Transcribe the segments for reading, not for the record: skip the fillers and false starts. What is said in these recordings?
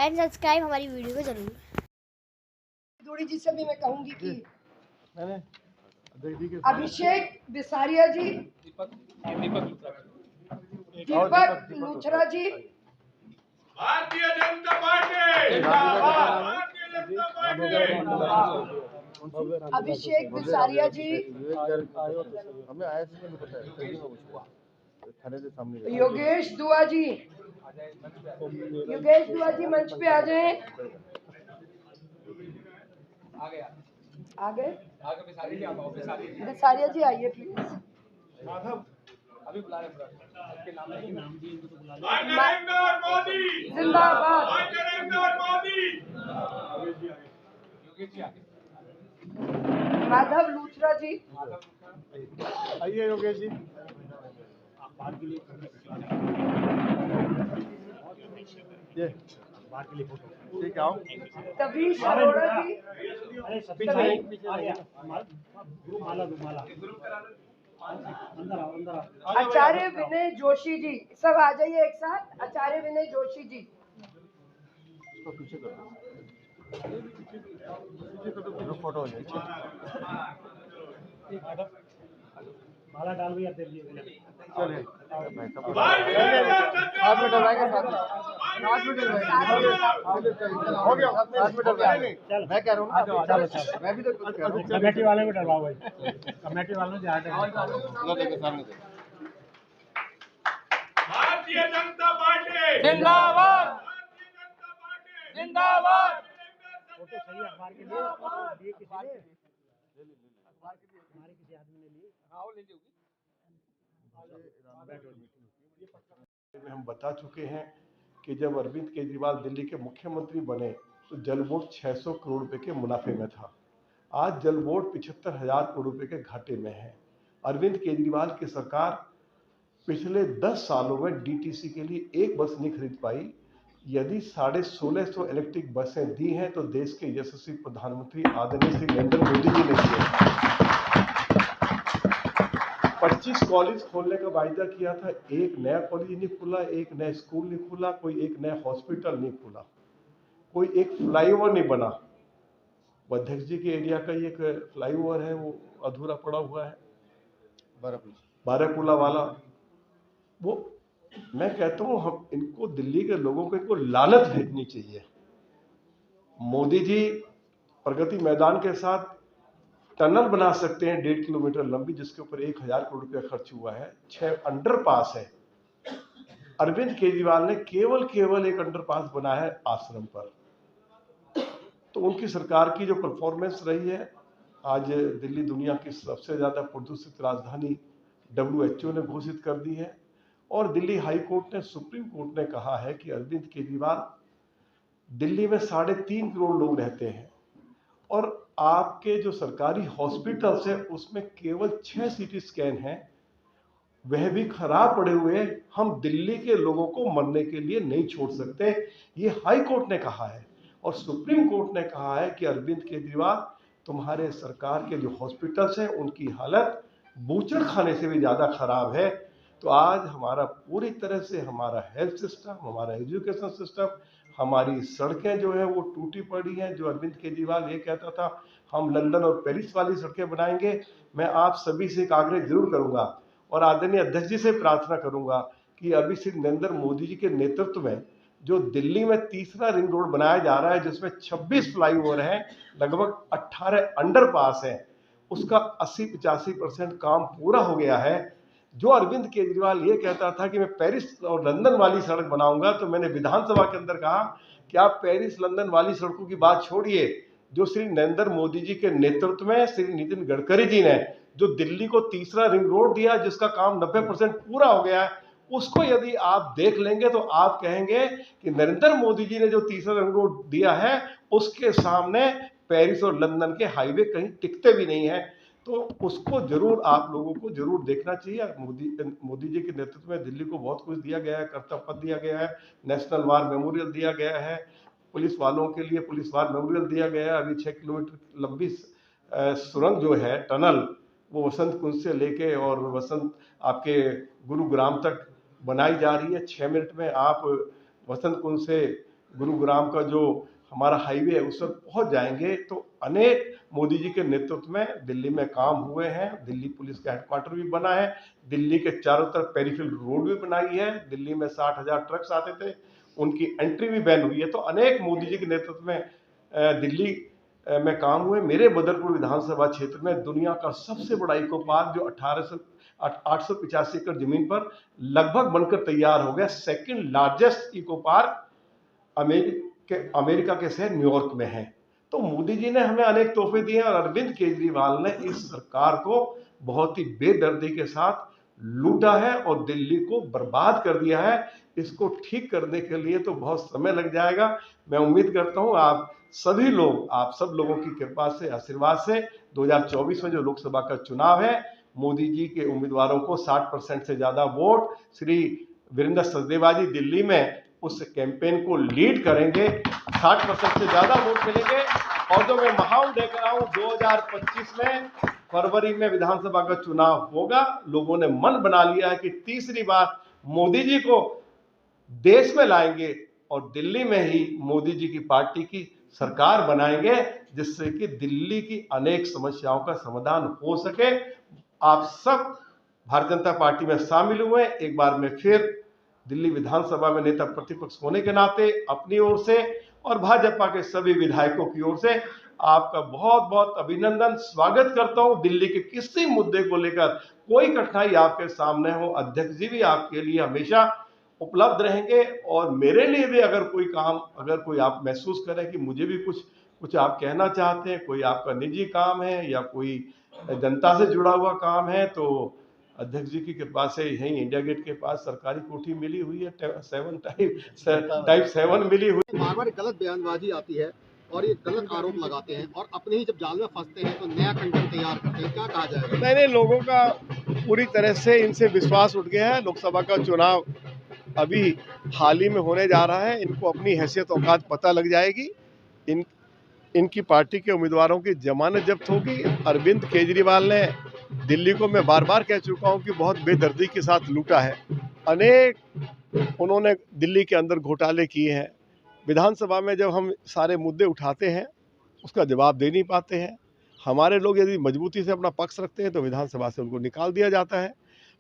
Like subscribe हमारी video को जरूर। जोड़ी जी से भी मैं कहूंगी कि अभिषेक बिसारिया जी, दीपक लूथरा जी, भारतीय जनता पार्टी जिंदाबाद। अभिषेक बिसारिया जी, योगेश दुआ जी, मंच पे आ जाएं। आगे बिसारिया जी आइए प्लीज। अभी बुला रहे नरेंद्र मोदी जिंदाबाद। नरेंद्र मोदी। माधव लूथरा जी, आइए योगेश जी। ये बाहर के लिए फोटो ठीक है। आओ तबीश अरोड़ा जी, आचार्य विनय जोशी जी, सब आ जाइए एक साथ। आचार्य विनय जोशी जी, इसको पीछे कर दो फोटो हो जाए। माला डाल भी आते हैं। चलिए हो गया। मैं कह रहा हूँ मैं भी तो कमेटी वाले में डलवाओ भाई। कमेटी वालों ने भारतीय जनता पार्टी जिंदाबाद जिंदाबाद। फोटो सही है। अखबार के लिए किसी ने अखबार के लिए हमारे किसी आदमी ने लिए। हाँ वो ले ली होगी। हम बता चुके हैं कि जब अरविंद केजरीवाल दिल्ली के मुख्यमंत्री बने तो जल बोर्ड 600 करोड़ रुपए के मुनाफे में था। आज जल बोर्ड 75,000 करोड़ रुपए के घाटे में है। अरविंद केजरीवाल की सरकार पिछले 10 सालों में डीटीसी के लिए एक बस नहीं खरीद पाई। यदि 1650 इलेक्ट्रिक बसें दी हैं तो देश के यशस्वी प्रधानमंत्री आदरणीय श्री नरेंद्र मोदी जी ने दिए। 25 कॉलेज खोलने का वायदा किया था, एक नया कॉलेज नहीं खुला, एक नया स्कूल नहीं खुला, कोई एक नया हॉस्पिटल नहीं खुला, कोई एक फ्लाईओवर नहीं बना। अध्यक्ष जी के एरिया का एक फ्लाईओवर है वो अधूरा पड़ा हुआ है, बारापुला वाला। वो मैं कहता हूँ हम इनको, दिल्ली के लोगों को इनको लानत भेजनी चाहिए। मोदी जी प्रगति मैदान के साथ टनल बना सकते हैं 1.5 किलोमीटर लंबी, जिसके ऊपर 1000 करोड़ रुपया खर्च हुआ है। 6 अंडरपास है। अरविंद केजरीवाल ने केवल एक अंडरपास बनाया है आश्रम पर। तो उनकी सरकार की जो परफॉर्मेंस रही है, आज दिल्ली दुनिया की सबसे ज्यादा प्रदूषित राजधानी WHO ने घोषित कर दी है। और दिल्ली हाई कोर्ट ने, सुप्रीम कोर्ट ने कहा है कि अरविंद केजरीवाल, दिल्ली में 3.5 करोड़ लोग रहते हैं और आपके जो सरकारी हॉस्पिटल्स है उसमें केवल 6 सीटी स्कैन हैं, वह भी खराब पड़े हुए। हम दिल्ली के लोगों को मरने के लिए नहीं छोड़ सकते, ये हाई कोर्ट ने कहा है। और सुप्रीम कोर्ट ने कहा है कि अरविंद केजरीवाल, तुम्हारे सरकार के जो हॉस्पिटल्स हैं उनकी हालत बूचड़ खाने से भी ज्यादा खराब है। तो आज हमारा पूरी तरह से हमारा हेल्थ सिस्टम, हमारा एजुकेशन सिस्टम, हमारी सड़कें जो है वो टूटी पड़ी हैं। जो अरविंद केजरीवाल ये कहता था हम लंदन और पेरिस वाली सड़कें बनाएंगे, मैं आप सभी से एक आग्रह जरूर करूंगा और आदरणीय अध्यक्ष जी से प्रार्थना करूंगा कि अभी श्री नरेंद्र मोदी जी के नेतृत्व में जो दिल्ली में तीसरा रिंग रोड बनाया जा रहा है, जिसमें 26 फ्लाईओवर हैं, लगभग 18 अंडरपास हैं, उसका 80-85% काम पूरा हो गया है। जो अरविंद केजरीवाल ये कहता था कि मैं पेरिस और लंदन वाली सड़क बनाऊंगा, तो मैंने विधानसभा के अंदर कहा कि आप पेरिस लंदन वाली सड़कों की बात छोड़िए। जो श्री नरेंद्र मोदी जी के नेतृत्व में श्री नितिन गडकरी जी ने जो दिल्ली को तीसरा रिंग रोड दिया, जिसका काम 90% पूरा हो गया है, उसको यदि आप देख लेंगे तो आप कहेंगे कि नरेंद्र मोदी जी ने जो तीसरा रिंग रोड दिया है उसके सामने पेरिस और लंदन के हाईवे कहीं टिकते भी नहीं है। तो उसको जरूर आप लोगों को जरूर देखना चाहिए। मोदी जी के नेतृत्व में दिल्ली को बहुत कुछ दिया गया है, कर्तव्य पथ दिया गया है, नेशनल वार मेमोरियल दिया गया है, पुलिस वालों के लिए पुलिस वार मेमोरियल दिया गया है। अभी 6 किलोमीटर लंबी सुरंग जो है, टनल, वो वसंत कुंज से लेके और वसंत आपके गुरुग्राम तक बनाई जा रही है। 6 मिनट में आप वसंत कुंज से गुरुग्राम का जो हमारा हाईवे है उस पर पहुंच जाएंगे। तो अनेक मोदी जी के नेतृत्व में दिल्ली में काम हुए हैं। दिल्ली पुलिस का हेडक्वार्टर भी बना है, दिल्ली के चारों तरफ पेरिफेरल रोड भी बनाई है, दिल्ली में 60,000 ट्रक्स आते थे, उनकी एंट्री भी बैन हुई है। तो अनेक मोदी जी के नेतृत्व में दिल्ली में काम हुए। मेरे बदरपुर विधानसभा क्षेत्र में दुनिया का सबसे बड़ा इको पार्क जो 885 एकड़ जमीन पर लगभग बनकर तैयार हो गया, second largest eco park America के शहर न्यूयॉर्क में है। तो मोदी जी ने हमें अनेक तोहफे दिए और अरविंद केजरीवाल ने इस सरकार को बहुत ही बेदर्दी के साथ लूटा है और दिल्ली को बर्बाद कर दिया है। इसको ठीक करने के लिए तो बहुत समय लग जाएगा। मैं उम्मीद करता हूं आप सभी लोग, आप सब लोगों की कृपा से, आशीर्वाद से 2024 में जो लोकसभा का चुनाव है, मोदी जी के उम्मीदवारों को 60% से ज्यादा वोट, श्री वीरेंद्र सचदेवा जी दिल्ली में उस कैंपेन को लीड करेंगे, 60% से ज्यादा वोट मिलेंगे। और जो मैं महान देख रहा हूं 2025 में फरवरी में विधानसभा का चुनाव होगा, लोगों ने मन बना लिया है कि तीसरी बार मोदी जी को देश में लाएंगे और दिल्ली में ही मोदी जी की पार्टी की सरकार बनाएंगे, जिससे कि दिल्ली की अनेक समस्याओं का समाधान हो सके। आप सब भारतीय जनता पार्टी में शामिल हुए। एक बार मैं फिर दिल्ली विधानसभा में नेता प्रतिपक्ष होने के नाते अपनी ओर से और भाजपा के सभी विधायकों की ओर से आपका बहुत बहुत अभिनंदन, स्वागत करता हूं। दिल्ली के किसी मुद्दे को लेकर कोई कठिनाई आपके सामने हो, अध्यक्ष जी भी आपके लिए हमेशा उपलब्ध रहेंगे। और मेरे लिए भी अगर कोई काम, अगर कोई आप महसूस करें कि मुझे भी कुछ आप कहना चाहते हैं, कोई आपका निजी काम है या कोई जनता से जुड़ा हुआ काम है, तो अध्यक्ष जी की कृपा से यहीं इंडिया गेट के पास सरकारी कोठी मिली हुई है, टाइप 7 मिली हुई। बार बार गलत बयानबाजी आती है और ये गलत आरोप लगाते हैं और अपने ही जब जाल में फंसते हैं तो नया कंटेंट तैयार करते हैं, क्या कहा जाएगा? नहीं, लोगों का पूरी तरह से इनसे विश्वास उठ गया है। लोकसभा का चुनाव अभी हाल ही में होने जा रहा है, इनको अपनी हैसियत औकात पता लग जाएगी। इनकी पार्टी के उम्मीदवारों की जमानत जब्त होगी। अरविंद केजरीवाल ने दिल्ली को, मैं बार बार कह चुका हूं कि बहुत बेदर्दी के साथ लूटा है। अनेक उन्होंने दिल्ली के अंदर घोटाले किए हैं। विधानसभा में जब हम सारे मुद्दे उठाते हैं उसका जवाब दे नहीं पाते हैं। हमारे लोग यदि मजबूती से अपना पक्ष रखते हैं तो विधानसभा से उनको निकाल दिया जाता है।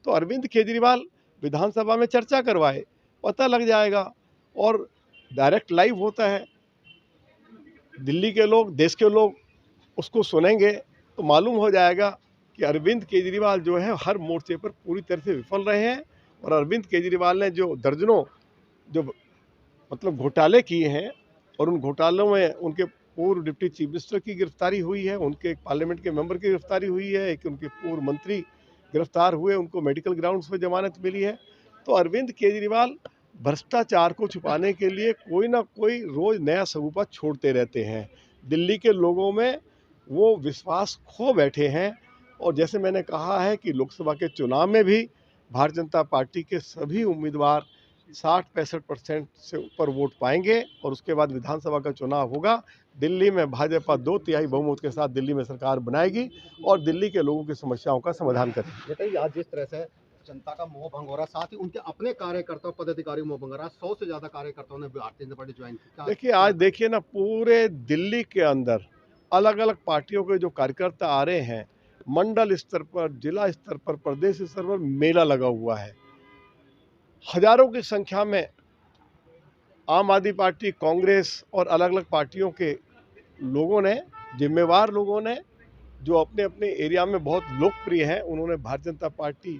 तो अरविंद केजरीवाल विधानसभा में चर्चा करवाए, पता लग जाएगा। और डायरेक्ट लाइव होता है, दिल्ली के लोग, देश के लोग उसको सुनेंगे तो मालूम हो जाएगा कि अरविंद केजरीवाल जो है हर मोर्चे पर पूरी तरह से विफल रहे हैं। और अरविंद केजरीवाल ने जो दर्जनों मतलब घोटाले किए हैं और उन घोटालों में उनके पूर्व डिप्टी चीफ मिनिस्टर की गिरफ्तारी हुई है, उनके एक पार्लियामेंट के मेंबर की गिरफ्तारी हुई है, एक उनके पूर्व मंत्री गिरफ्तार हुए, उनको मेडिकल ग्राउंड्स पर जमानत मिली है। तो अरविंद केजरीवाल भ्रष्टाचार को छुपाने के लिए कोई ना कोई रोज नया सबूबा छोड़ते रहते हैं। दिल्ली के लोगों में वो विश्वास खो बैठे हैं। और जैसे मैंने कहा है कि लोकसभा के चुनाव में भी भारतीय जनता पार्टी के सभी उम्मीदवार 60-65% से ऊपर वोट पाएंगे और उसके बाद विधानसभा का चुनाव होगा। दिल्ली में भाजपा 2/3 बहुमत के साथ दिल्ली में सरकार बनाएगी और दिल्ली के लोगों की समस्याओं का समाधान करेगी। बताइए, आज जिस तरह से जनता का मोह भंग हो रहा, साथ ही उनके अपने कार्यकर्ताओं पदाधिकारियों मोह भंग हो रहा, 100 से ज्यादा कार्यकर्ताओं ने भारतीय जनता पार्टी ज्वाइन की। देखिए, आज देखिए ना, पूरे दिल्ली के अंदर अलग अलग पार्टियों के जो कार्यकर्ता आ रहे हैं, मंडल स्तर पर, जिला स्तर पर, प्रदेश स्तर पर मेला लगा हुआ है। हजारों की संख्या में आम आदमी पार्टी, कांग्रेस और अलग अलग पार्टियों के लोगों ने, जिम्मेवार लोगों ने, जो अपने अपने एरिया में बहुत लोकप्रिय हैं, उन्होंने भारतीय जनता पार्टी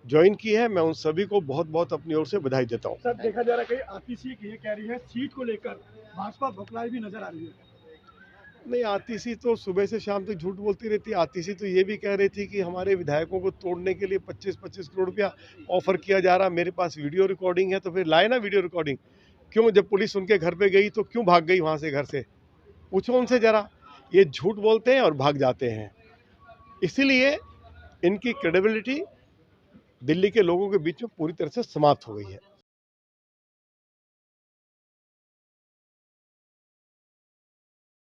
ज्वाइन की है। मैं उन सभी को बहुत बहुत अपनी ओर से बधाई देता हूँ। सर, देखा जा रहा है कि आतिशी ये कह रही है सीट को लेकर भाजपा बौखलाई भी नजर आ रही है। नहीं, आतिशी तो सुबह से शाम तक झूठ बोलती रहती है। आतिशी तो ये भी कह रही थी कि हमारे विधायकों को तोड़ने के लिए 25-25 करोड़ रुपया ऑफर किया जा रहा। मेरे पास वीडियो रिकॉर्डिंग है, तो फिर लाए ना वीडियो रिकॉर्डिंग। क्यों, जब पुलिस उनके घर पे गई तो क्यों भाग गई वहाँ से, घर से? पूछो उनसे जरा। ये झूठ बोलते हैं और भाग जाते हैं। इसीलिए इनकी क्रेडिबिलिटी दिल्ली के लोगों के बीच में पूरी तरह से समाप्त हो गई है।